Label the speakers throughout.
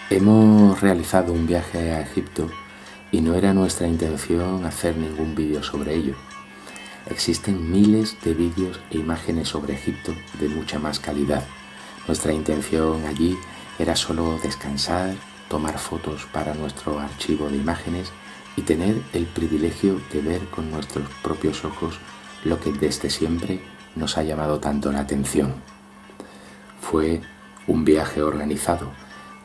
Speaker 1: Hemos realizado un viaje a Egipto y no era nuestra intención hacer ningún vídeo sobre ello. Existen miles de vídeos e imágenes sobre Egipto de mucha más calidad. Nuestra intención allí era solo descansar, tomar fotos para nuestro archivo de imágenes y tener el privilegio de ver con nuestros propios ojos lo que desde siempre nos ha llamado tanto la atención. Fue un viaje organizado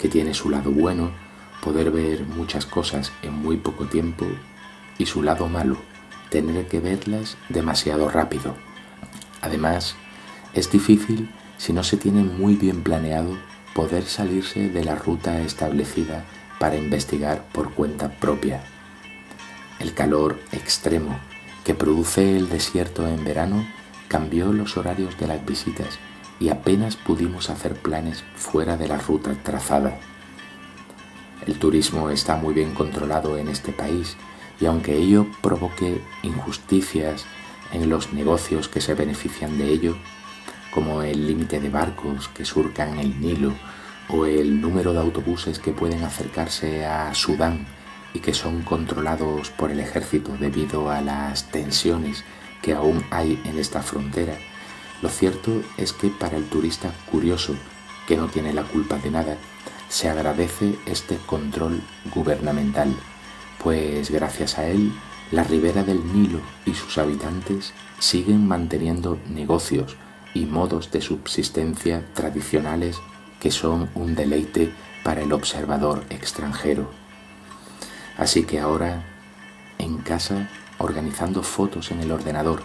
Speaker 1: que tiene su lado bueno, poder ver muchas cosas en muy poco tiempo, y su lado malo, tener que verlas demasiado rápido. Además, es difícil, si no se tiene muy bien planeado, poder salirse de la ruta establecida para investigar por cuenta propia. El calor extremo que produce el desierto en verano cambió los horarios de las visitas y apenas pudimos hacer planes fuera de la ruta trazada. El turismo está muy bien controlado en este país y aunque ello provoque injusticias en los negocios que se benefician de ello, como el límite de barcos que surcan el Nilo o el número de autobuses que pueden acercarse a Sudán y que son controlados por el ejército debido a las tensiones que aún hay en esta frontera, lo cierto es que para el turista curioso, que no tiene la culpa de nada, se agradece este control gubernamental, pues gracias a él, la ribera del Nilo y sus habitantes siguen manteniendo negocios y modos de subsistencia tradicionales que son un deleite para el observador extranjero. Así que ahora, en casa, organizando fotos en el ordenador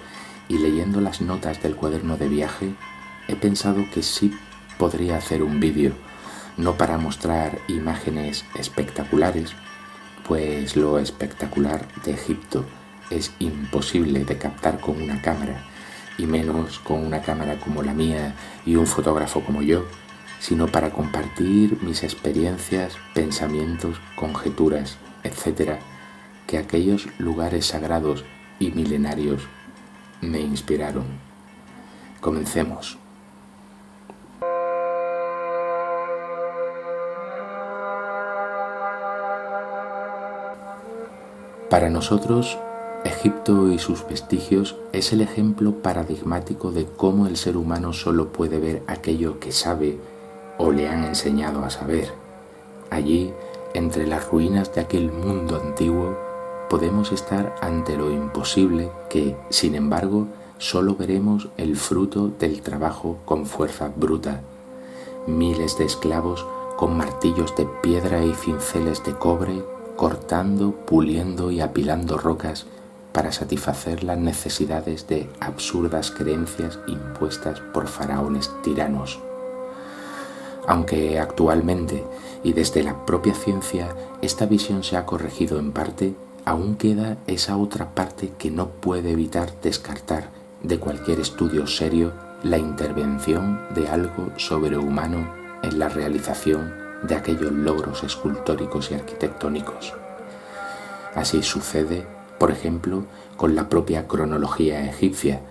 Speaker 1: y leyendo las notas del cuaderno de viaje, he pensado que sí podría hacer un vídeo, no para mostrar imágenes espectaculares, pues lo espectacular de Egipto es imposible de captar con una cámara, y menos con una cámara como la mía y un fotógrafo como yo, sino para compartir mis experiencias, pensamientos, conjeturas, etc., que aquellos lugares sagrados y milenarios me inspiraron. Comencemos. Para nosotros, Egipto y sus vestigios es el ejemplo paradigmático de cómo el ser humano solo puede ver aquello que sabe o le han enseñado a saber. Allí, entre las ruinas de aquel mundo antiguo, podemos estar ante lo imposible que, sin embargo, solo veremos el fruto del trabajo con fuerza bruta. Miles de esclavos con martillos de piedra y cinceles de cobre, cortando, puliendo y apilando rocas para satisfacer las necesidades de absurdas creencias impuestas por faraones tiranos. Aunque actualmente, y desde la propia ciencia, esta visión se ha corregido en parte, aún queda esa otra parte que no puede evitar descartar de cualquier estudio serio la intervención de algo sobrehumano en la realización de aquellos logros escultóricos y arquitectónicos. Así sucede, por ejemplo, con la propia cronología egipcia.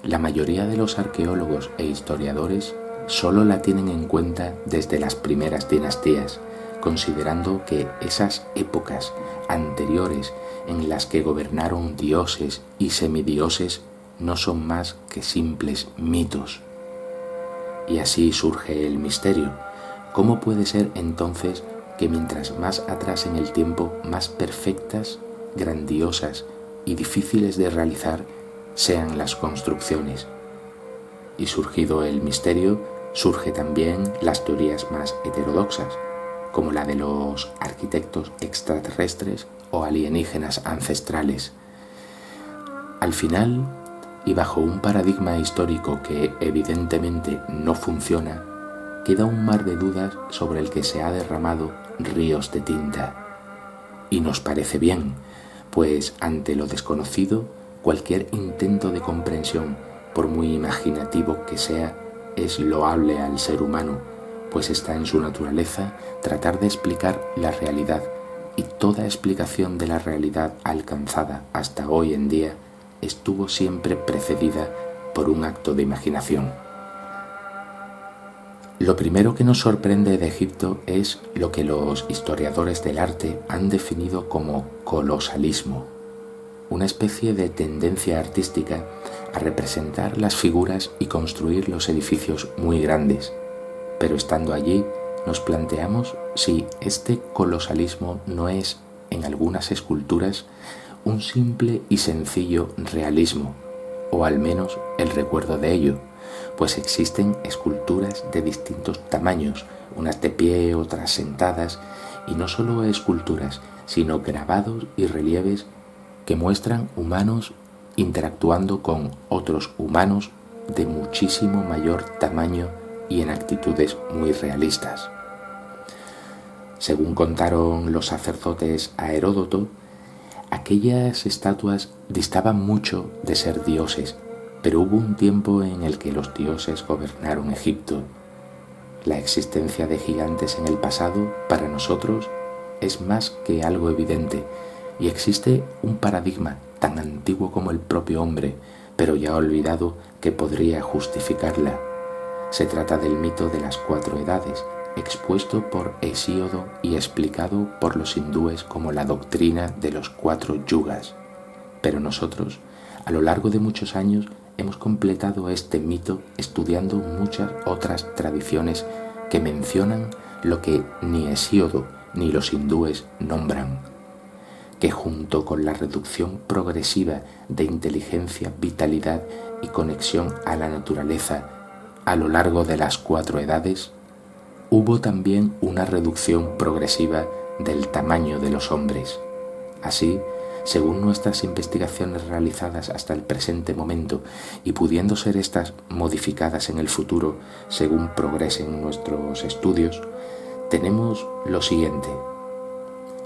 Speaker 1: La mayoría de los arqueólogos e historiadores solo la tienen en cuenta desde las primeras dinastías, considerando que esas épocas anteriores en las que gobernaron dioses y semidioses no son más que simples mitos. Y así surge el misterio. ¿Cómo puede ser entonces que mientras más atrás en el tiempo, más perfectas, grandiosas y difíciles de realizar sean las construcciones? Y surgido el misterio, surge también las teorías más heterodoxas, como la de los arquitectos extraterrestres o alienígenas ancestrales. Al final, y bajo un paradigma histórico que evidentemente no funciona, queda un mar de dudas sobre el que se ha derramado ríos de tinta. Y nos parece bien, pues ante lo desconocido, cualquier intento de comprensión, por muy imaginativo que sea, es loable al ser humano, pues está en su naturaleza tratar de explicar la realidad, y toda explicación de la realidad alcanzada hasta hoy en día estuvo siempre precedida por un acto de imaginación. Lo primero que nos sorprende de Egipto es lo que los historiadores del arte han definido como colosalismo, una especie de tendencia artística a representar las figuras y construir los edificios muy grandes. Pero estando allí, nos planteamos si este colosalismo no es, en algunas esculturas, un simple y sencillo realismo, o al menos el recuerdo de ello, pues existen esculturas de distintos tamaños, unas de pie, otras sentadas, y no solo esculturas, sino grabados y relieves que muestran humanos interactuando con otros humanos de muchísimo mayor tamaño y en actitudes muy realistas. Según contaron los sacerdotes a Heródoto, aquellas estatuas distaban mucho de ser dioses, pero hubo un tiempo en el que los dioses gobernaron Egipto. La existencia de gigantes en el pasado, para nosotros, es más que algo evidente, y existe un paradigma tan antiguo como el propio hombre, pero ya olvidado, que podría justificarla. Se trata del mito de las 4 edades, expuesto por Hesíodo y explicado por los hindúes como la doctrina de los 4 yugas. Pero nosotros, a lo largo de muchos años, hemos completado este mito estudiando muchas otras tradiciones que mencionan lo que ni Hesíodo ni los hindúes nombran, que junto con la reducción progresiva de inteligencia, vitalidad y conexión a la naturaleza a lo largo de las 4 edades, hubo también una reducción progresiva del tamaño de los hombres. Así, según nuestras investigaciones realizadas hasta el presente momento y pudiendo ser estas modificadas en el futuro según progresen nuestros estudios, tenemos lo siguiente.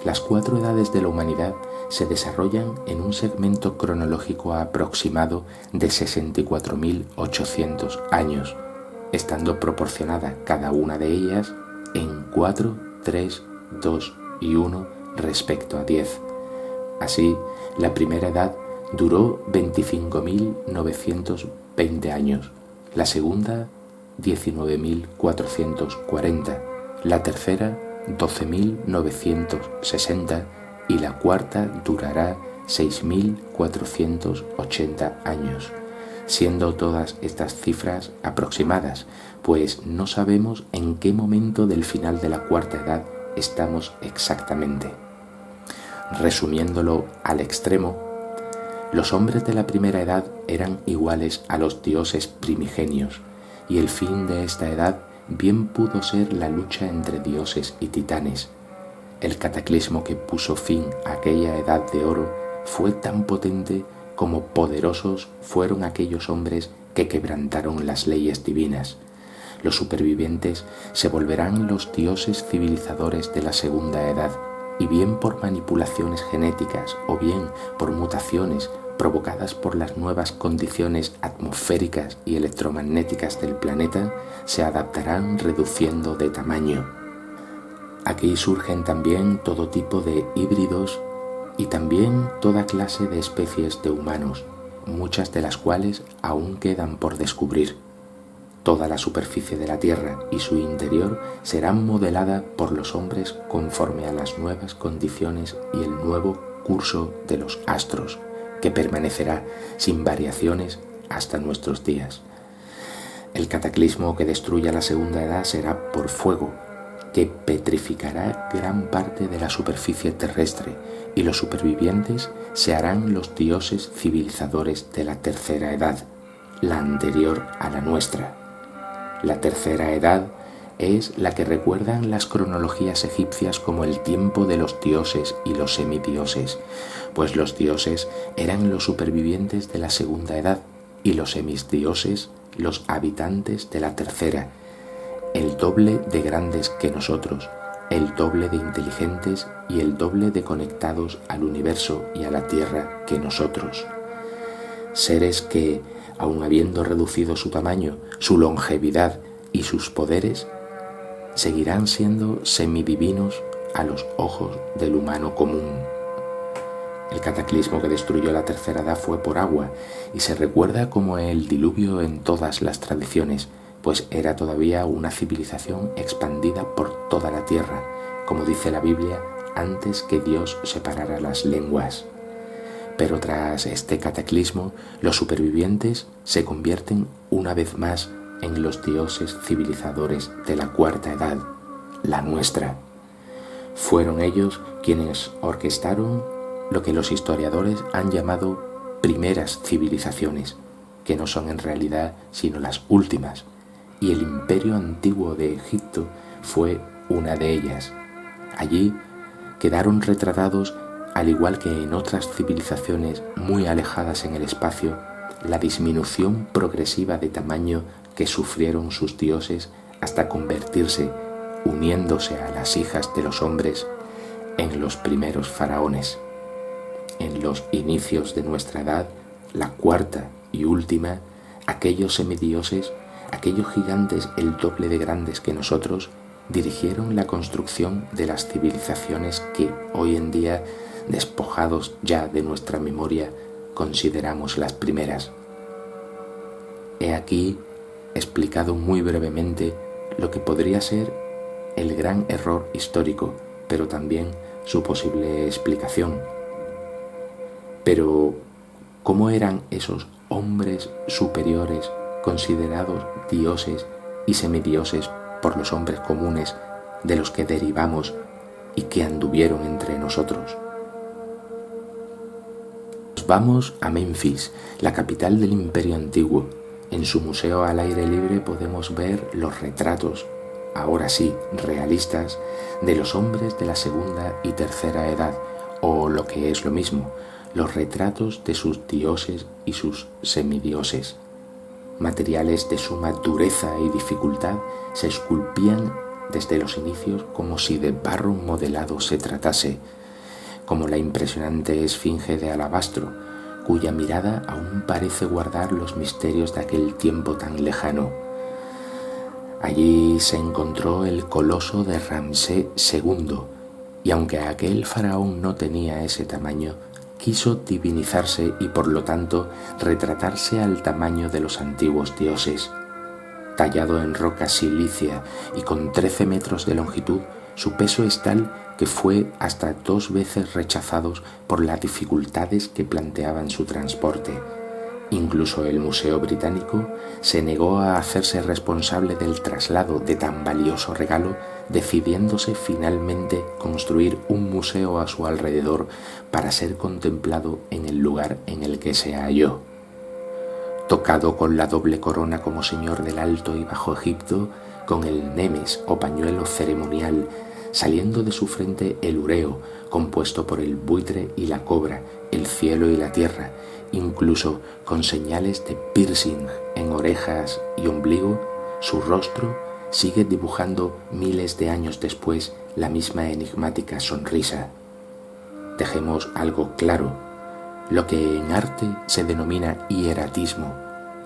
Speaker 1: Las 4 edades de la humanidad se desarrollan en un segmento cronológico aproximado de 64.800 años, estando proporcionada cada una de ellas en 4, 3, 2 y 1 respecto a 10. Así, la primera edad duró 25.920 años, la segunda 19.440, la tercera 12.960 y la cuarta durará 6.480 años, siendo todas estas cifras aproximadas, pues no sabemos en qué momento del final de la cuarta edad estamos exactamente. Resumiéndolo al extremo, los hombres de la primera edad eran iguales a los dioses primigenios, y el fin de esta edad bien pudo ser la lucha entre dioses y titanes. El cataclismo que puso fin a aquella edad de oro fue tan potente como poderosos fueron aquellos hombres que quebrantaron las leyes divinas. Los supervivientes se volverán los dioses civilizadores de la segunda edad, y bien por manipulaciones genéticas o bien por mutaciones provocadas por las nuevas condiciones atmosféricas y electromagnéticas del planeta, se adaptarán reduciendo de tamaño. Aquí surgen también todo tipo de híbridos y también toda clase de especies de humanos, muchas de las cuales aún quedan por descubrir. Toda la superficie de la Tierra y su interior serán modelada por los hombres conforme a las nuevas condiciones y el nuevo curso de los astros, que permanecerá sin variaciones hasta nuestros días. El cataclismo que destruya la segunda edad será por fuego, que petrificará gran parte de la superficie terrestre, y los supervivientes se harán los dioses civilizadores de la tercera edad, la anterior a la nuestra. La tercera edad es la que recuerdan las cronologías egipcias como el tiempo de los dioses y los semidioses, pues los dioses eran los supervivientes de la segunda edad y los semidioses los habitantes de la tercera, el doble de grandes que nosotros, el doble de inteligentes y el doble de conectados al universo y a la Tierra que nosotros. Seres que, aun habiendo reducido su tamaño, su longevidad y sus poderes, seguirán siendo semidivinos a los ojos del humano común. El cataclismo que destruyó la tercera edad fue por agua y se recuerda como el diluvio en todas las tradiciones, pues era todavía una civilización expandida por toda la tierra, como dice la Biblia, antes que Dios separara las lenguas. Pero tras este cataclismo, los supervivientes se convierten una vez más en los dioses civilizadores de la cuarta edad, la nuestra. Fueron ellos quienes orquestaron lo que los historiadores han llamado primeras civilizaciones, que no son en realidad sino las últimas, y el imperio antiguo de Egipto fue una de ellas. Allí quedaron retratados, al igual que en otras civilizaciones muy alejadas en el espacio, la disminución progresiva de tamaño que sufrieron sus dioses hasta convertirse, uniéndose a las hijas de los hombres, en los primeros faraones. En los inicios de nuestra edad, la cuarta y última, aquellos semidioses, aquellos gigantes el doble de grandes que nosotros, dirigieron la construcción de las civilizaciones que hoy en día, despojados ya de nuestra memoria, consideramos las primeras. He aquí explicado muy brevemente lo que podría ser el gran error histórico, pero también su posible explicación. Pero, ¿cómo eran esos hombres superiores considerados dioses y semidioses por los hombres comunes de los que derivamos y que anduvieron entre nosotros? Nos vamos a Menfis, la capital del Imperio Antiguo. En su museo al aire libre podemos ver los retratos, ahora sí, realistas, de los hombres de la segunda y tercera edad, o lo que es lo mismo, los retratos de sus dioses y sus semidioses. Materiales de suma dureza y dificultad se esculpían desde los inicios como si de barro modelado se tratase, como la impresionante esfinge de alabastro, cuya mirada aún parece guardar los misterios de aquel tiempo tan lejano. Allí se encontró el coloso de Ramsés II, y aunque aquel faraón no tenía ese tamaño, quiso divinizarse y por lo tanto retratarse al tamaño de los antiguos dioses. Tallado en roca silicia y con 13 metros de longitud, su peso es tal que fue hasta 2 veces rechazado por las dificultades que planteaban su transporte. Incluso el Museo Británico se negó a hacerse responsable del traslado de tan valioso regalo, decidiéndose finalmente construir un museo a su alrededor para ser contemplado en el lugar en el que se halló. Tocado con la doble corona como señor del Alto y Bajo Egipto, con el nemes o pañuelo ceremonial, saliendo de su frente el ureo, compuesto por el buitre y la cobra, el cielo y la tierra, incluso con señales de piercing en orejas y ombligo, su rostro sigue dibujando miles de años después la misma enigmática sonrisa. Dejemos algo claro, lo que en arte se denomina hieratismo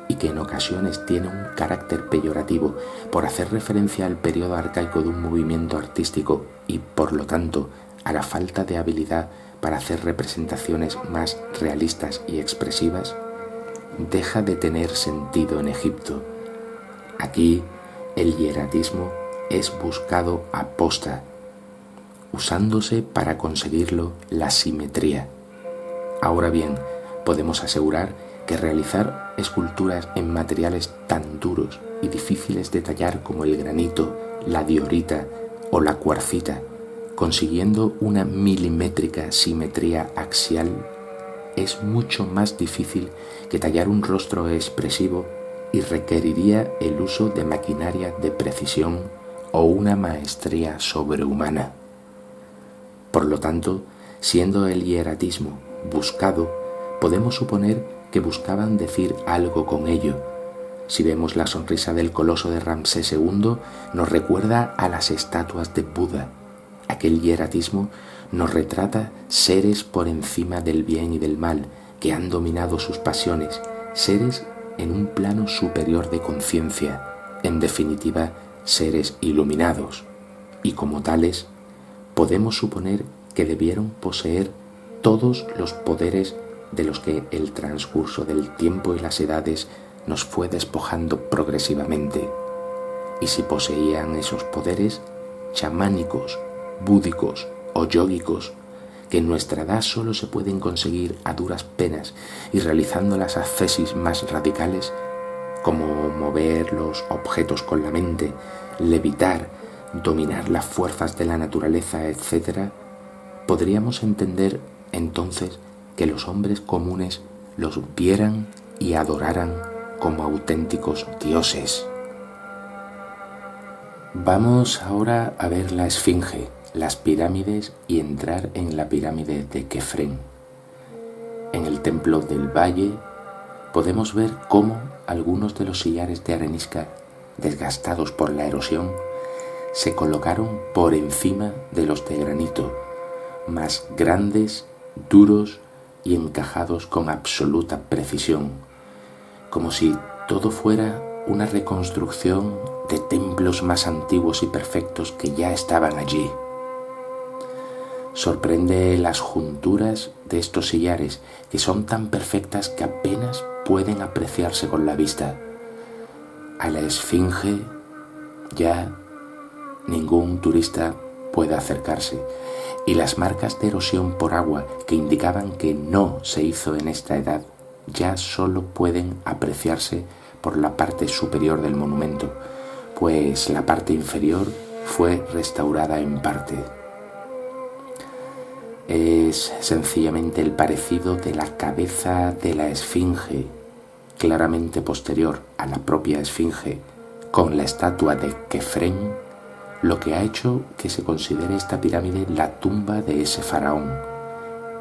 Speaker 1: y que en ocasiones tiene un carácter peyorativo por hacer referencia al periodo arcaico de un movimiento artístico y, por lo tanto, a la falta de habilidad para hacer representaciones más realistas y expresivas, deja de tener sentido en Egipto. Aquí el hieratismo es buscado aposta, usándose para conseguirlo la simetría. Ahora bien, podemos asegurar que realizar esculturas en materiales tan duros y difíciles de tallar como el granito, la diorita o la cuarcita, consiguiendo una milimétrica simetría axial, es mucho más difícil que tallar un rostro expresivo y requeriría el uso de maquinaria de precisión o una maestría sobrehumana. Por lo tanto, siendo el hieratismo buscado, podemos suponer que buscaban decir algo con ello. Si vemos la sonrisa del coloso de Ramsés II, nos recuerda a las estatuas de Buda. Aquel hieratismo nos retrata seres por encima del bien y del mal, que han dominado sus pasiones, seres en un plano superior de conciencia, en definitiva, seres iluminados, y como tales, podemos suponer que debieron poseer todos los poderes de los que el transcurso del tiempo y las edades nos fue despojando progresivamente. si poseían esos poderes chamánicos, búdicos o yógicos que en nuestra edad solo se pueden conseguir a duras penas y realizando las ascesis más radicales, como mover los objetos con la mente, levitar, dominar las fuerzas de la naturaleza, etc., podríamos entender entonces que los hombres comunes los vieran y adoraran como auténticos dioses. Vamos ahora a ver la Esfinge, las pirámides y entrar en la pirámide de Kefren. En el templo del valle podemos ver cómo algunos de los sillares de arenisca, desgastados por la erosión, se colocaron por encima de los de granito, más grandes, duros y encajados con absoluta precisión, como si todo fuera una reconstrucción de templos más antiguos y perfectos que ya estaban allí. Sorprende las junturas de estos sillares, que son tan perfectas que apenas pueden apreciarse con la vista. A la Esfinge ya ningún turista puede acercarse, y las marcas de erosión por agua que indicaban que no se hizo en esta edad ya solo pueden apreciarse por la parte superior del monumento, pues la parte inferior fue restaurada en parte. Es sencillamente el parecido de la cabeza de la Esfinge, claramente posterior a la propia Esfinge, con la estatua de Kefren, lo que ha hecho que se considere esta pirámide la tumba de ese faraón,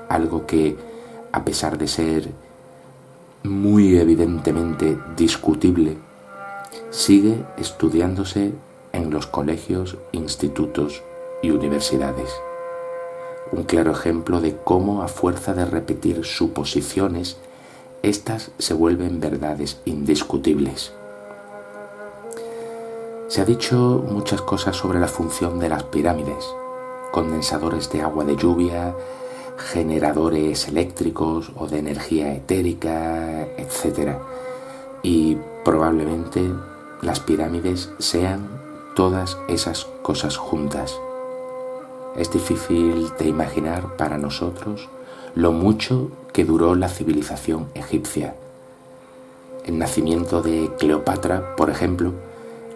Speaker 1: algo que, a pesar de ser muy evidentemente discutible, sigue estudiándose en los colegios, institutos y universidades. Un claro ejemplo de cómo, a fuerza de repetir suposiciones, éstas se vuelven verdades indiscutibles. Se ha dicho muchas cosas sobre la función de las pirámides: condensadores de agua de lluvia, generadores eléctricos o de energía etérica, etc. Y probablemente las pirámides sean todas esas cosas juntas. Es difícil de imaginar para nosotros lo mucho que duró la civilización egipcia. El nacimiento de Cleopatra, por ejemplo,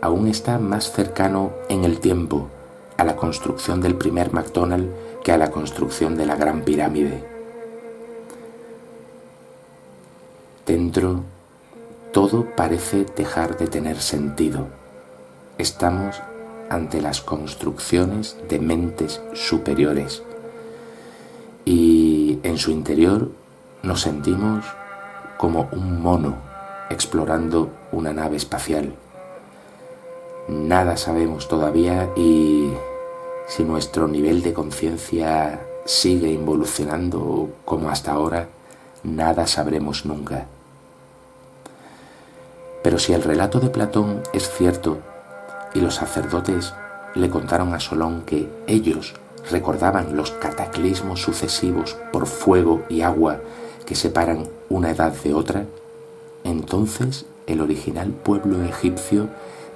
Speaker 1: aún está más cercano en el tiempo a la construcción del primer McDonald's que a la construcción de la Gran Pirámide. Dentro, todo parece dejar de tener sentido. Estamos ante las construcciones de mentes superiores y en su interior nos sentimos como un mono explorando una nave espacial. Nada sabemos todavía, y si nuestro nivel de conciencia sigue involucionando como hasta ahora, nada sabremos nunca. Pero si el relato de Platón es cierto y los sacerdotes le contaron a Solón que ellos recordaban los cataclismos sucesivos por fuego y agua que separan una edad de otra, entonces el original pueblo egipcio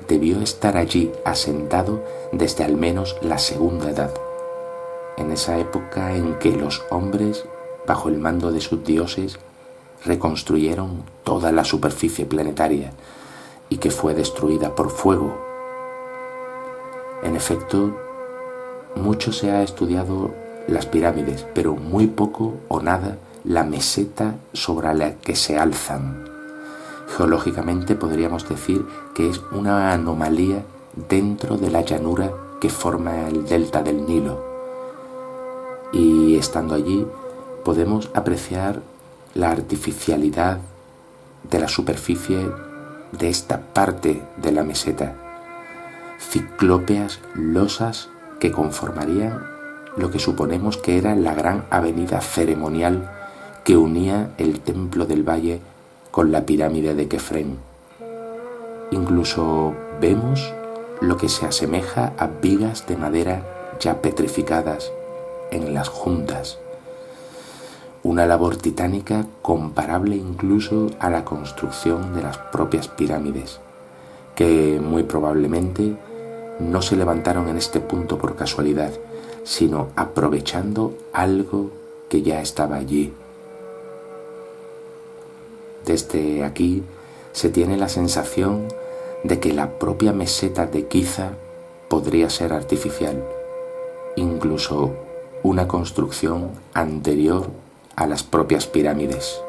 Speaker 1: debió estar allí asentado desde al menos la segunda edad, en esa época en que los hombres, bajo el mando de sus dioses, reconstruyeron toda la superficie planetaria y que fue destruida por fuego. En efecto, mucho se ha estudiado las pirámides, pero muy poco o nada la meseta sobre la que se alzan. Geológicamente podríamos decir que es una anomalía dentro de la llanura que forma el delta del Nilo. Y estando allí podemos apreciar la artificialidad de la superficie de esta parte de la meseta. Ciclópeas losas que conformarían lo que suponemos que era la gran avenida ceremonial que unía el templo del valle con la pirámide de Kefren. Incluso vemos lo que se asemeja a vigas de madera ya petrificadas en las juntas. Una labor titánica comparable incluso a la construcción de las propias pirámides, que muy probablemente no se levantaron en este punto por casualidad, sino aprovechando algo que ya estaba allí. Desde aquí se tiene la sensación de que la propia meseta de Giza podría ser artificial, incluso una construcción anterior a las propias pirámides.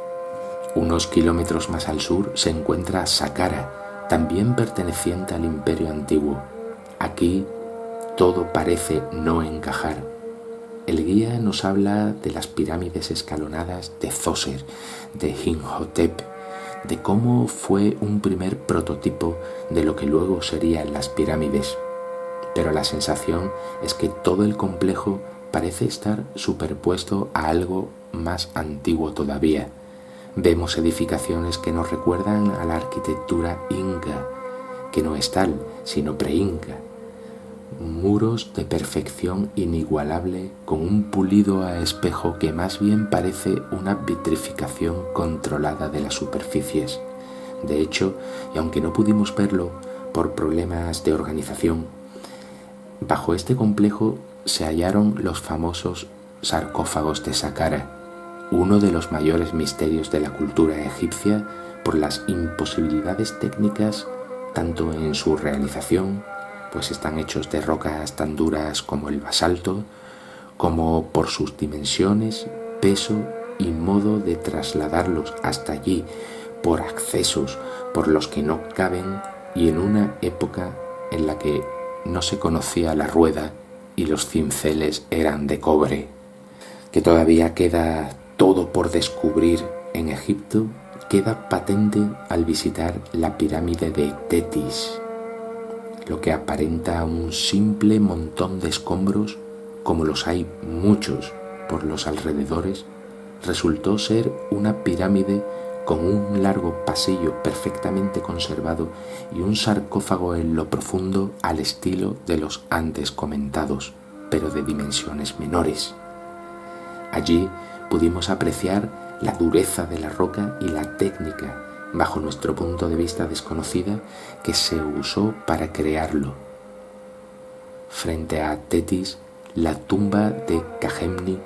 Speaker 1: Unos kilómetros más al sur se encuentra Saqqara, también perteneciente al Imperio Antiguo. Aquí todo parece no encajar. El guía nos habla de las pirámides escalonadas de Djoser, de Imhotep, de cómo fue un primer prototipo de lo que luego serían las pirámides. Pero la sensación es que todo el complejo parece estar superpuesto a algo más antiguo todavía. Vemos edificaciones que nos recuerdan a la arquitectura inca, que no es tal, sino pre-inca. Muros de perfección inigualable con un pulido a espejo que más bien parece una vitrificación controlada de las superficies. De hecho, y aunque no pudimos verlo por problemas de organización, bajo este complejo se hallaron los famosos sarcófagos de Saqqara, uno de los mayores misterios de la cultura egipcia por las imposibilidades técnicas tanto en su realización, pues están hechos de rocas tan duras como el basalto, como por sus dimensiones, peso y modo de trasladarlos hasta allí por accesos por los que no caben y en una época en la que no se conocía la rueda y los cinceles eran de cobre. Que todavía queda todo por descubrir en Egipto, queda patente al visitar la pirámide de Tetis. Lo que aparenta un simple montón de escombros, como los hay muchos por los alrededores, resultó ser una pirámide con un largo pasillo perfectamente conservado y un sarcófago en lo profundo al estilo de los antes comentados, pero de dimensiones menores. Allí pudimos apreciar la dureza de la roca y la técnica, bajo nuestro punto de vista desconocida, que se usó para crearlo. Frente a Tetis, la tumba de Khamenei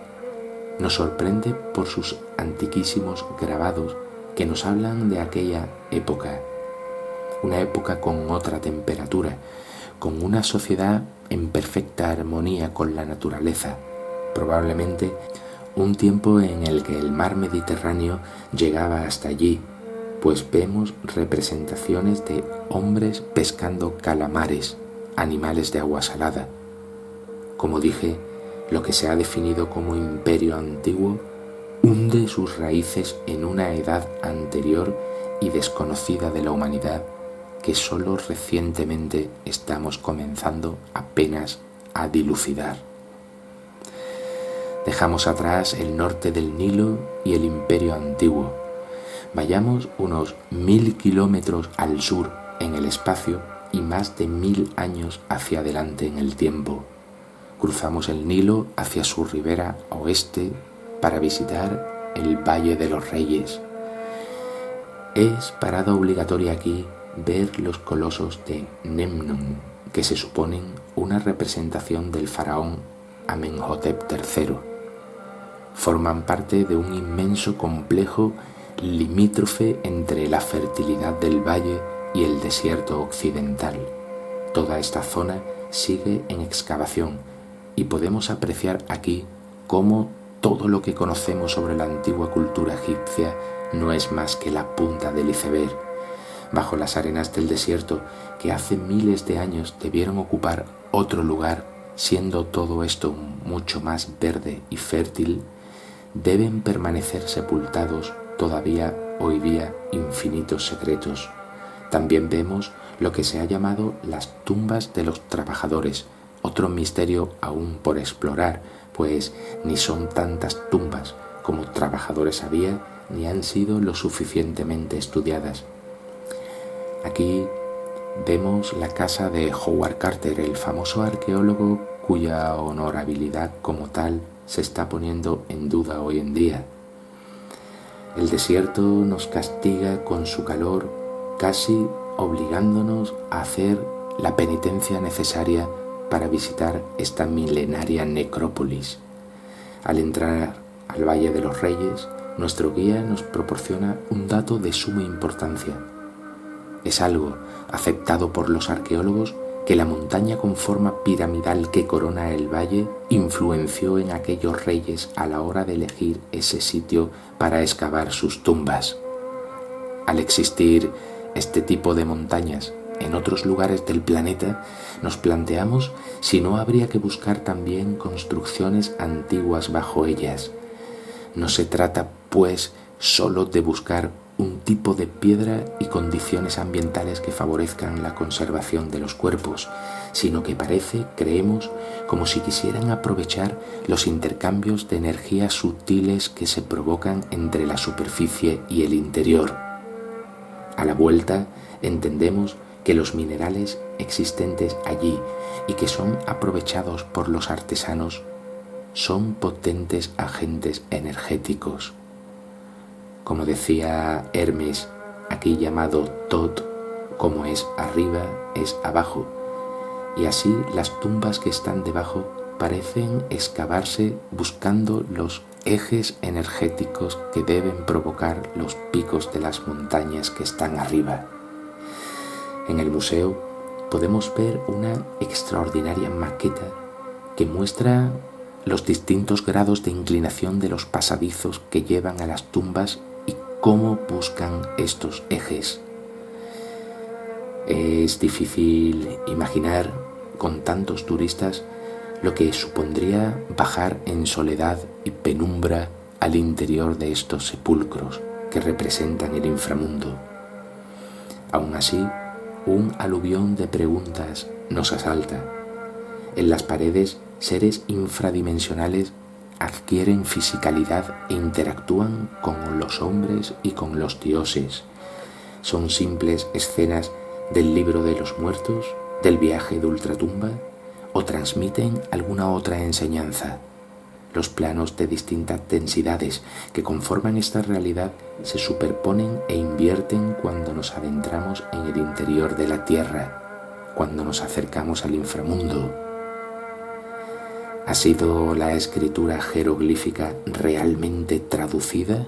Speaker 1: nos sorprende por sus antiquísimos grabados que nos hablan de aquella época, una época con otra temperatura, con una sociedad en perfecta armonía con la naturaleza, probablemente un tiempo en el que el mar Mediterráneo llegaba hasta allí, pues vemos representaciones de hombres pescando calamares, animales de agua salada. Como dije, lo que se ha definido como imperio antiguo hunde sus raíces en una edad anterior y desconocida de la humanidad que solo recientemente estamos comenzando apenas a dilucidar. Dejamos atrás el norte del Nilo y el imperio antiguo. Vayamos unos 1000 kilómetros al sur en el espacio y más de 1000 años hacia adelante en el tiempo. Cruzamos el Nilo hacia su ribera oeste para visitar el Valle de los Reyes. Es parada obligatoria aquí ver los colosos de Memnón, que se suponen una representación del faraón Amenhotep III. Forman parte de un inmenso complejo limítrofe entre la fertilidad del valle y el desierto occidental. Toda esta zona sigue en excavación y podemos apreciar aquí cómo todo lo que conocemos sobre la antigua cultura egipcia no es más que la punta del iceberg. Bajo las arenas del desierto, que hace miles de años debieron ocupar otro lugar, siendo todo esto mucho más verde y fértil, deben permanecer sepultados todavía hoy día infinitos secretos. También vemos lo que se ha llamado las tumbas de los trabajadores, otro misterio aún por explorar, pues ni son tantas tumbas como trabajadores había, ni han sido lo suficientemente estudiadas. Aquí vemos la casa de Howard Carter, el famoso arqueólogo cuya honorabilidad como tal se está poniendo en duda hoy en día. El desierto nos castiga con su calor casi obligándonos a hacer la penitencia necesaria para visitar esta milenaria necrópolis. Al entrar al Valle de los Reyes, nuestro guía nos proporciona un dato de suma importancia. Es algo aceptado por los arqueólogos que la montaña con forma piramidal que corona el valle influenció en aquellos reyes a la hora de elegir ese sitio para excavar sus tumbas. Al existir este tipo de montañas en otros lugares del planeta, nos planteamos si no habría que buscar también construcciones antiguas bajo ellas. No se trata, pues, solo de buscar un tipo de piedra y condiciones ambientales que favorezcan la conservación de los cuerpos, sino que creemos, como si quisieran aprovechar los intercambios de energías sutiles que se provocan entre la superficie y el interior. A la vuelta, entendemos que los minerales existentes allí y que son aprovechados por los artesanos son potentes agentes energéticos. Como decía Hermes, aquí llamado Tot, como es arriba, es abajo, y así las tumbas que están debajo parecen excavarse buscando los ejes energéticos que deben provocar los picos de las montañas que están arriba. En el museo podemos ver una extraordinaria maqueta que muestra los distintos grados de inclinación de los pasadizos que llevan a las tumbas y cómo buscan estos ejes. Es difícil imaginar con tantos turistas lo que supondría bajar en soledad y penumbra al interior de estos sepulcros que representan el inframundo. Aún así, un aluvión de preguntas nos asalta. En las paredes, seres infradimensionales adquieren fisicalidad e interactúan con los hombres y con los dioses. ¿Son simples escenas del libro de los muertos, del viaje de ultratumba, o transmiten alguna otra enseñanza? Los planos de distintas densidades que conforman esta realidad se superponen e invierten cuando nos adentramos en el interior de la Tierra, cuando nos acercamos al inframundo. ¿Ha sido la escritura jeroglífica realmente traducida?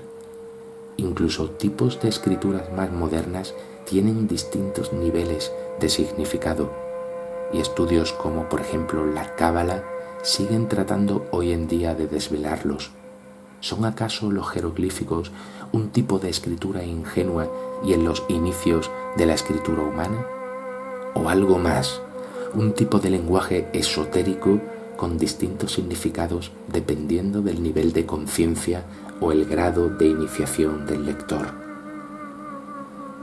Speaker 1: Incluso tipos de escrituras más modernas tienen distintos niveles de significado, y estudios como por ejemplo la Cábala siguen tratando hoy en día de desvelarlos. ¿Son acaso los jeroglíficos un tipo de escritura ingenua y en los inicios de la escritura humana? ¿O algo más, un tipo de lenguaje esotérico con distintos significados dependiendo del nivel de conciencia o el grado de iniciación del lector?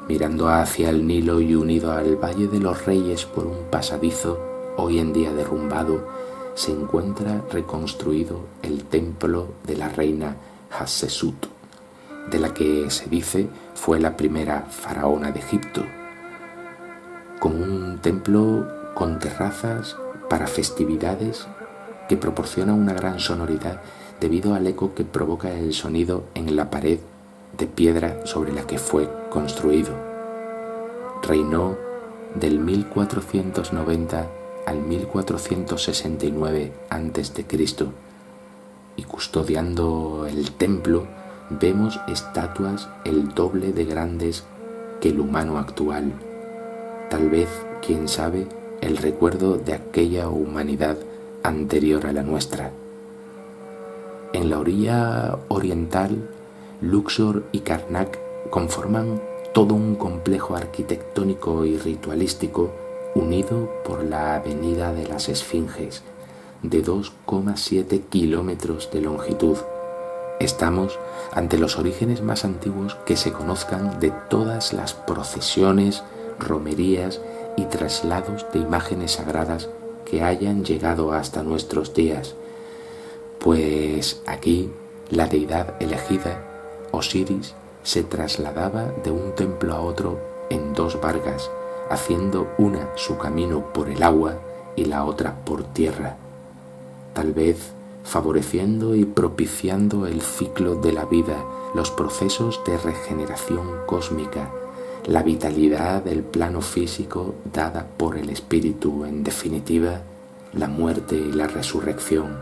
Speaker 1: Mirando hacia el Nilo y unido al Valle de los Reyes por un pasadizo, hoy en día derrumbado, se encuentra reconstruido el templo de la reina Hatshepsut, de la que se dice fue la primera faraona de Egipto, con un templo con terrazas para festividades que proporciona una gran sonoridad debido al eco que provoca el sonido en la pared de piedra sobre la que fue construido. Reinó del 1490 al 1469 a.C. y custodiando el templo vemos estatuas el doble de grandes que el humano actual. Tal vez, quién sabe, el recuerdo de aquella humanidad anterior a la nuestra. En la orilla oriental, Luxor y Karnak conforman todo un complejo arquitectónico y ritualístico unido por la Avenida de las Esfinges, de 2,7 kilómetros de longitud. Estamos ante los orígenes más antiguos que se conozcan de todas las procesiones, romerías y traslados de imágenes sagradas que hayan llegado hasta nuestros días, pues aquí la deidad elegida, Osiris, se trasladaba de un templo a otro en 2 barcas, haciendo una su camino por el agua y la otra por tierra, tal vez favoreciendo y propiciando el ciclo de la vida, los procesos de regeneración cósmica, la vitalidad del plano físico dada por el espíritu, en definitiva, la muerte y la resurrección.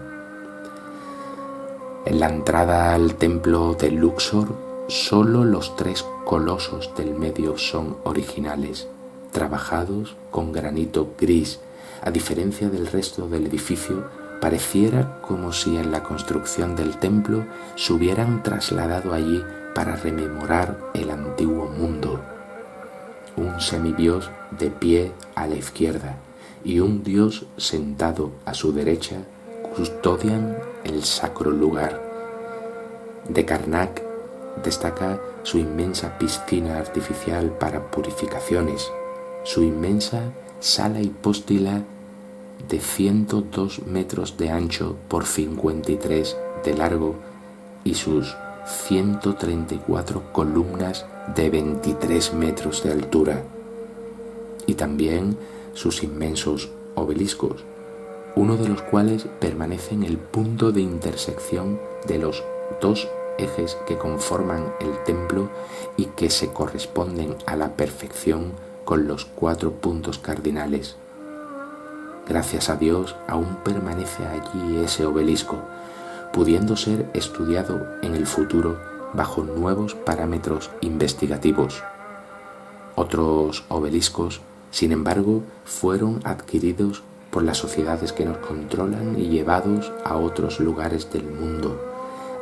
Speaker 1: En la entrada al templo de Luxor, solo los 3 colosos del medio son originales, trabajados con granito gris. A diferencia del resto del edificio, pareciera como si en la construcción del templo se hubieran trasladado allí para rememorar el antiguo mundo. Un semidios de pie a la izquierda y un dios sentado a su derecha custodian el sacro lugar. De Karnak destaca su inmensa piscina artificial para purificaciones, su inmensa sala hipóstila de 102 metros de ancho por 53 de largo y sus 134 columnas de 23 metros de altura, y también sus inmensos obeliscos, uno de los cuales permanece en el punto de intersección de los 2 ejes que conforman el templo y que se corresponden a la perfección con los 4 puntos cardinales. Gracias a Dios aún permanece allí ese obelisco, pudiendo ser estudiado en el futuro bajo nuevos parámetros investigativos. Otros obeliscos, sin embargo, fueron adquiridos por las sociedades que nos controlan y llevados a otros lugares del mundo,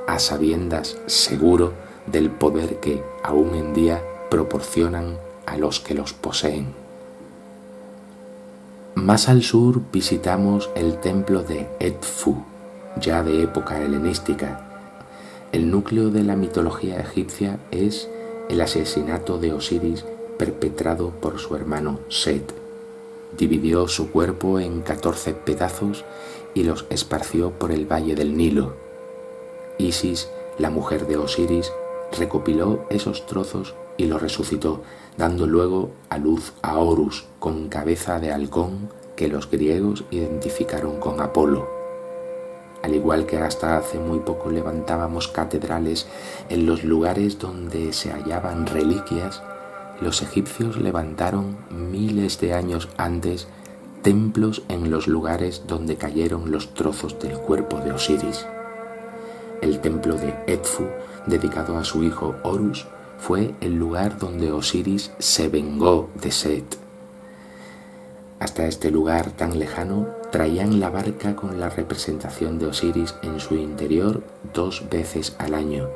Speaker 1: a sabiendas seguro del poder que aún en día proporcionan a los que los poseen. Más al sur visitamos el templo de Edfu, ya de época helenística. El núcleo de la mitología egipcia es el asesinato de Osiris perpetrado por su hermano Set. Dividió su cuerpo en 14 pedazos y los esparció por el valle del Nilo. Isis, la mujer de Osiris, recopiló esos trozos y los resucitó, dando luego a luz a Horus con cabeza de halcón que los griegos identificaron con Apolo. Al igual que hasta hace muy poco levantábamos catedrales en los lugares donde se hallaban reliquias, los egipcios levantaron miles de años antes templos en los lugares donde cayeron los trozos del cuerpo de Osiris. El templo de Edfu, dedicado a su hijo Horus, fue el lugar donde Osiris se vengó de Set. Hasta este lugar tan lejano traían la barca con la representación de Osiris en su interior 2 veces al año.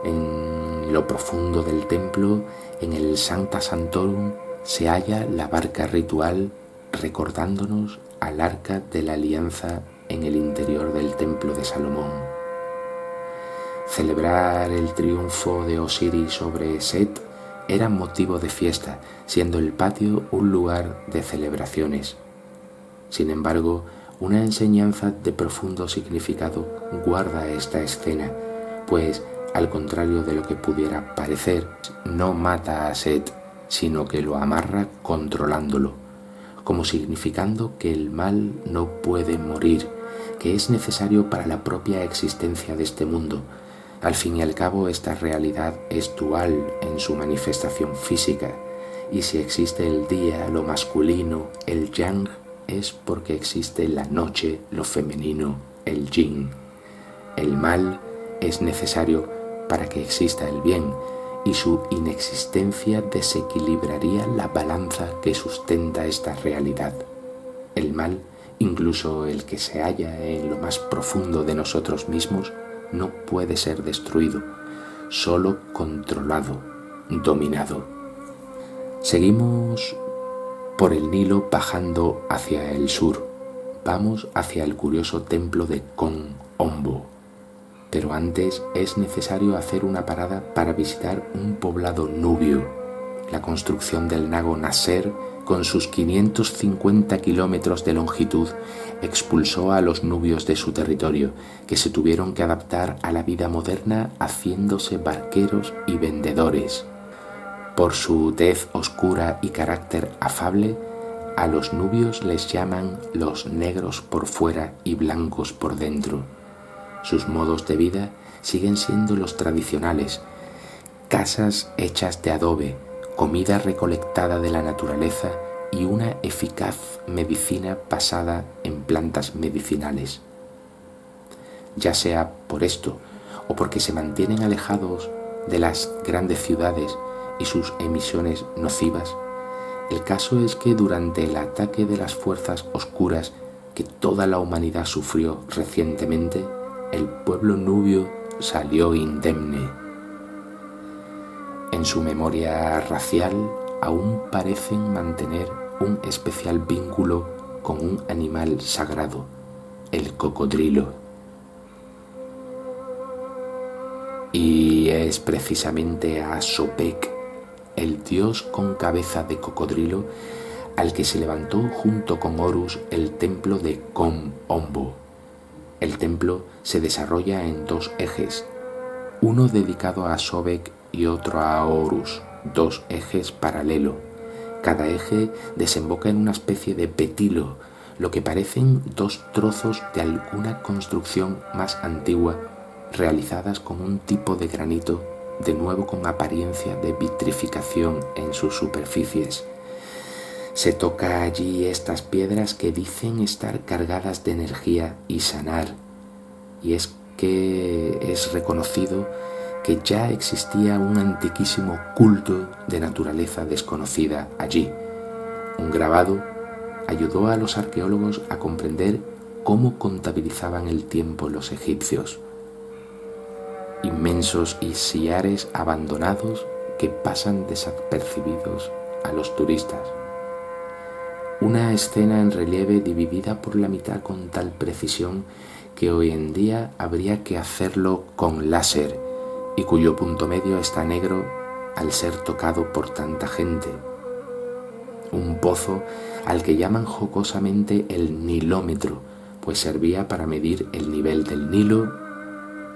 Speaker 1: En lo profundo del templo, en el Sancta Sanctorum, se halla la barca ritual recordándonos al Arca de la Alianza en el interior del templo de Salomón. Celebrar el triunfo de Osiris sobre Set era motivo de fiesta, siendo el patio un lugar de celebraciones. Sin embargo, una enseñanza de profundo significado guarda esta escena, pues, al contrario de lo que pudiera parecer, no mata a Set, sino que lo amarra controlándolo, como significando que el mal no puede morir, que es necesario para la propia existencia de este mundo. Al fin y al cabo, esta realidad es dual en su manifestación física, y si existe el día, lo masculino, el yang, es porque existe la noche, lo femenino, el yin. El mal es necesario para que exista el bien, y su inexistencia desequilibraría la balanza que sustenta esta realidad. El mal, incluso el que se halla en lo más profundo de nosotros mismos, no puede ser destruido, solo controlado, dominado. Seguimos por el Nilo bajando hacia el sur. Vamos hacia el curioso templo de Kon Ombo. Pero antes es necesario hacer una parada para visitar un poblado nubio. La construcción del lago Nasser, con sus 550 kilómetros de longitud, expulsó a los nubios de su territorio, que se tuvieron que adaptar a la vida moderna haciéndose barqueros y vendedores. Por su tez oscura y carácter afable, a los nubios les llaman los negros por fuera y blancos por dentro. Sus modos de vida siguen siendo los tradicionales: casas hechas de adobe, comida recolectada de la naturaleza y una eficaz medicina basada en plantas medicinales. Ya sea por esto o porque se mantienen alejados de las grandes ciudades y sus emisiones nocivas, el caso es que durante el ataque de las fuerzas oscuras que toda la humanidad sufrió recientemente, el pueblo nubio salió indemne. En su memoria racial aún parecen mantener un especial vínculo con un animal sagrado, el cocodrilo. Y es precisamente a Sobek, el dios con cabeza de cocodrilo, al que se levantó junto con Horus el templo de Kom-Ombo. El templo se desarrolla en dos ejes, uno dedicado a Sobek y otro a Horus, dos ejes paralelos. Cada eje desemboca en una especie de petilo, lo que parecen dos trozos de alguna construcción más antigua, realizadas con un tipo de granito, de nuevo con apariencia de vitrificación en sus superficies. Se toca allí estas piedras que dicen estar cargadas de energía y sanar, y es que es reconocido que ya existía un antiquísimo culto de naturaleza desconocida allí. Un grabado ayudó a los arqueólogos a comprender cómo contabilizaban el tiempo los egipcios. Inmensos sillares abandonados que pasan desapercibidos a los turistas. Una escena en relieve dividida por la mitad con tal precisión que hoy en día habría que hacerlo con láser y cuyo punto medio está negro al ser tocado por tanta gente. Un pozo al que llaman jocosamente el nilómetro, pues servía para medir el nivel del Nilo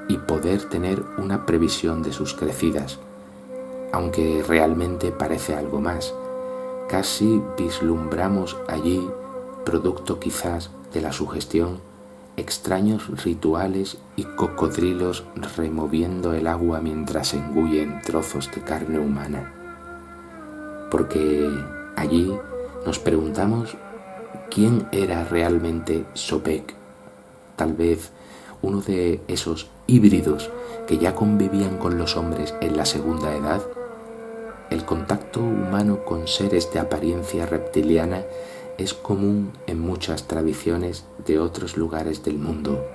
Speaker 1: y poder tener una previsión de sus crecidas, aunque realmente parece algo más. Casi vislumbramos allí, producto quizás de la sugestión, extraños rituales y cocodrilos removiendo el agua mientras engullen trozos de carne humana. Porque allí nos preguntamos quién era realmente Sobek, tal vez uno de esos híbridos que ya convivían con los hombres en la Segunda Edad. El contacto humano con seres de apariencia reptiliana es común en muchas tradiciones de otros lugares del mundo.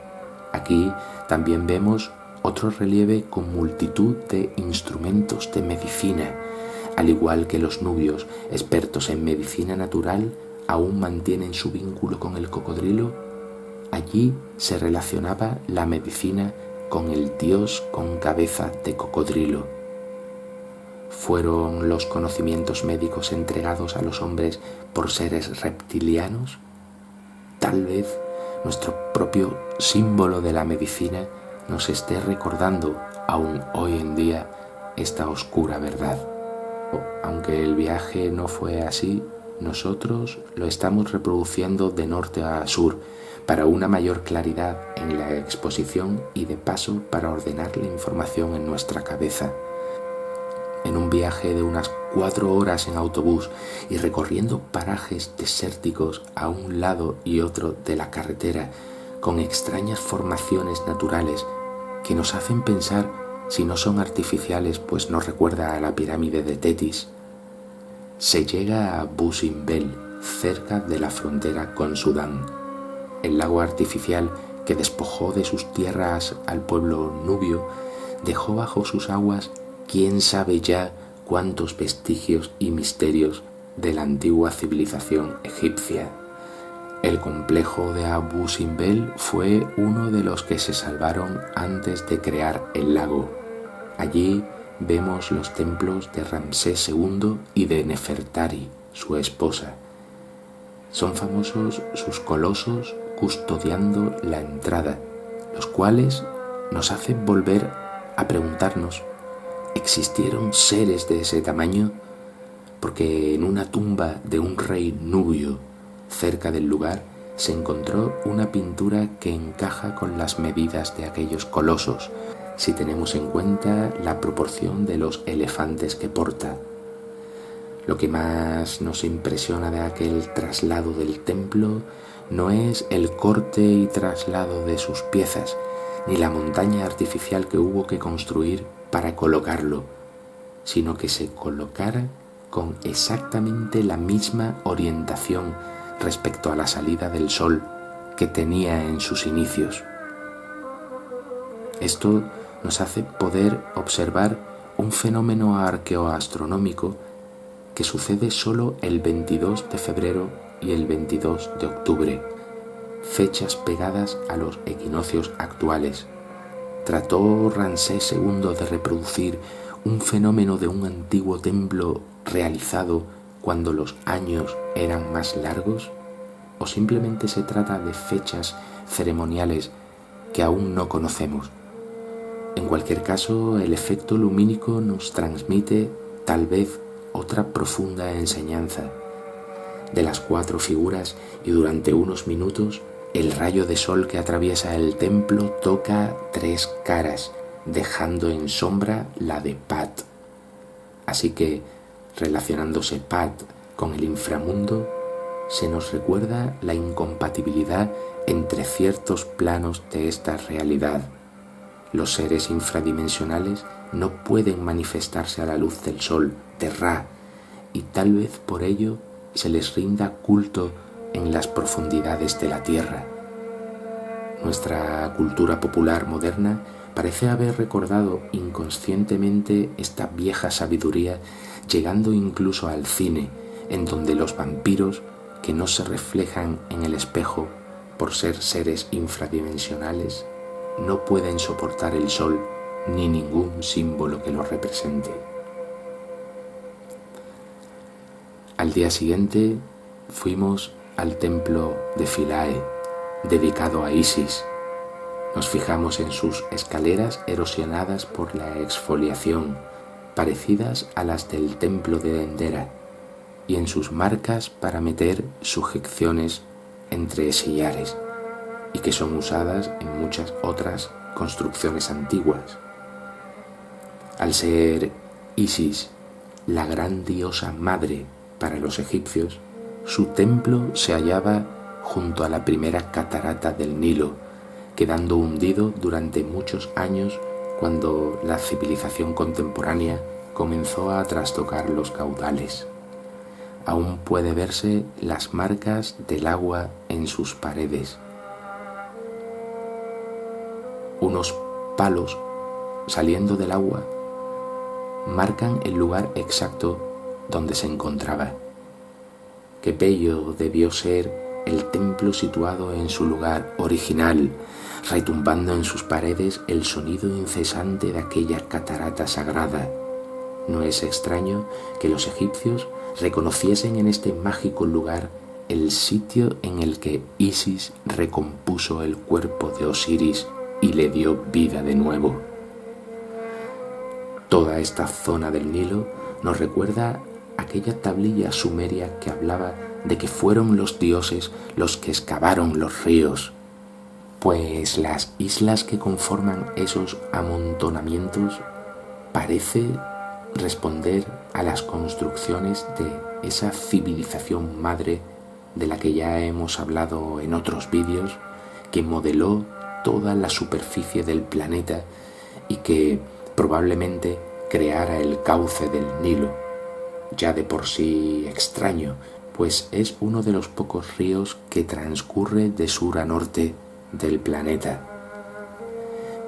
Speaker 1: Aquí también vemos otro relieve con multitud de instrumentos de medicina. Al igual que los nubios, expertos en medicina natural, aún mantienen su vínculo con el cocodrilo. Allí se relacionaba la medicina con el dios con cabeza de cocodrilo. ¿Fueron los conocimientos médicos entregados a los hombres por seres reptilianos? Tal vez nuestro propio símbolo de la medicina nos esté recordando aún hoy en día esta oscura verdad. Aunque el viaje no fue así, nosotros lo estamos reproduciendo de norte a sur para una mayor claridad en la exposición y de paso para ordenar la información en nuestra cabeza. En un viaje de unas 4 horas en autobús y recorriendo parajes desérticos a un lado y otro de la carretera con extrañas formaciones naturales que nos hacen pensar si no son artificiales, pues nos recuerda a la pirámide de Tetis. Se llega a Abu Simbel, cerca de la frontera con Sudán. El lago artificial que despojó de sus tierras al pueblo nubio dejó bajo sus aguas quién sabe ya cuántos vestigios y misterios de la antigua civilización egipcia. El complejo de Abu Simbel fue uno de los que se salvaron antes de crear el lago. Allí vemos los templos de Ramsés II y de Nefertari, su esposa. Son famosos sus colosos custodiando la entrada, los cuales nos hacen volver a preguntarnos: ¿existieron seres de ese tamaño? Porque en una tumba de un rey nubio cerca del lugar se encontró una pintura que encaja con las medidas de aquellos colosos, si tenemos en cuenta la proporción de los elefantes que porta. Lo que más nos impresiona de aquel traslado del templo no es el corte y traslado de sus piezas, ni la montaña artificial que hubo que construir para colocarlo, sino que se colocara con exactamente la misma orientación respecto a la salida del sol que tenía en sus inicios. Esto nos hace poder observar un fenómeno arqueoastronómico que sucede solo el 22 de febrero y el 22 de octubre, fechas pegadas a los equinoccios actuales. Trató Ramsés II de reproducir un fenómeno de un antiguo templo realizado cuando los años eran más largos, o simplemente se trata de fechas ceremoniales que aún no conocemos. En cualquier caso, el efecto lumínico nos transmite tal vez otra profunda enseñanza. De las 4 figuras y durante unos minutos, el rayo de sol que atraviesa el templo toca 3 caras, dejando en sombra la de Pat. Así que, relacionándose Pat con el inframundo, se nos recuerda la incompatibilidad entre ciertos planos de esta realidad. Los seres infradimensionales no pueden manifestarse a la luz del sol, de Ra, y tal vez por ello se les rinda culto en las profundidades de la tierra. Nuestra cultura popular moderna parece haber recordado inconscientemente esta vieja sabiduría, llegando incluso al cine, en donde los vampiros, que no se reflejan en el espejo por ser seres infradimensionales, no pueden soportar el sol ni ningún símbolo que lo represente. Al día siguiente fuimos al templo de Philae, dedicado a Isis. Nos fijamos en sus escaleras erosionadas por la exfoliación, parecidas a las del templo de Dendera, y en sus marcas para meter sujeciones entre sillares, y que son usadas en muchas otras construcciones antiguas. Al ser Isis la gran diosa madre para los egipcios, su templo se hallaba junto a la primera catarata del Nilo, quedando hundido durante muchos años cuando la civilización contemporánea comenzó a trastocar los caudales. Aún puede verse las marcas del agua en sus paredes. Unos palos saliendo del agua marcan el lugar exacto donde se encontraba. Qué bello debió ser el templo situado en su lugar original, retumbando en sus paredes el sonido incesante de aquella catarata sagrada. No es extraño que los egipcios reconociesen en este mágico lugar el sitio en el que Isis recompuso el cuerpo de Osiris y le dio vida de nuevo. Toda esta zona del Nilo nos recuerda aquella tablilla sumeria que hablaba de que fueron los dioses los que excavaron los ríos, pues las islas que conforman esos amontonamientos parece responder a las construcciones de esa civilización madre de la que ya hemos hablado en otros vídeos, que modeló toda la superficie del planeta y que probablemente creara el cauce del Nilo, ya de por sí extraño, pues es uno de los pocos ríos que transcurre de sur a norte del planeta.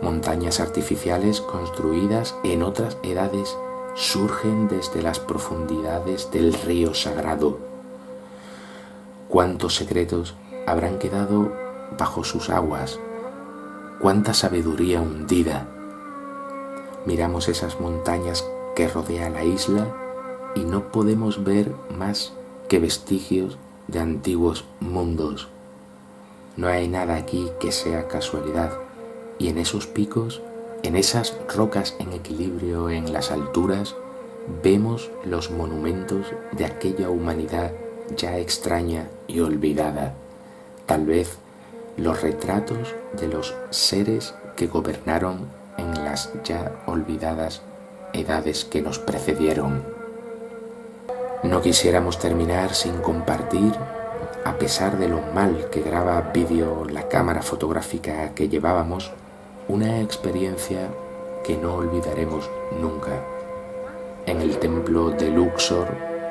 Speaker 1: Montañas artificiales construidas en otras edades surgen desde las profundidades del río sagrado. ¿Cuántos secretos habrán quedado bajo sus aguas? ¿Cuánta sabiduría hundida? Miramos esas montañas que rodean la isla y no podemos ver más que vestigios de antiguos mundos. No hay nada aquí que sea casualidad, y en esos picos, en esas rocas en equilibrio en las alturas, vemos los monumentos de aquella humanidad ya extraña y olvidada, tal vez los retratos de los seres que gobernaron en las ya olvidadas edades que nos precedieron. No quisiéramos terminar sin compartir, a pesar de lo mal que graba vídeo la cámara fotográfica que llevábamos, una experiencia que no olvidaremos nunca. En el templo de Luxor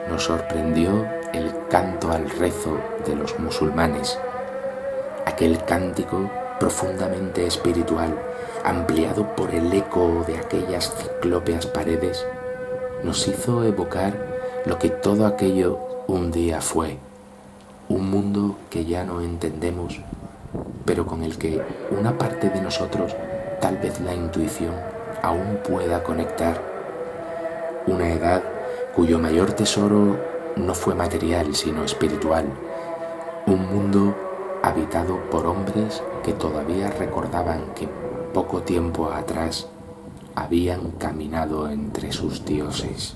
Speaker 1: nos sorprendió el canto al rezo de los musulmanes, aquel cántico profundamente espiritual, ampliado por el eco de aquellas ciclópeas paredes, nos hizo evocar lo que todo aquello un día fue, un mundo que ya no entendemos, pero con el que una parte de nosotros, tal vez la intuición, aún pueda conectar. Una edad cuyo mayor tesoro no fue material sino espiritual, un mundo habitado por hombres que todavía recordaban que poco tiempo atrás habían caminado entre sus dioses.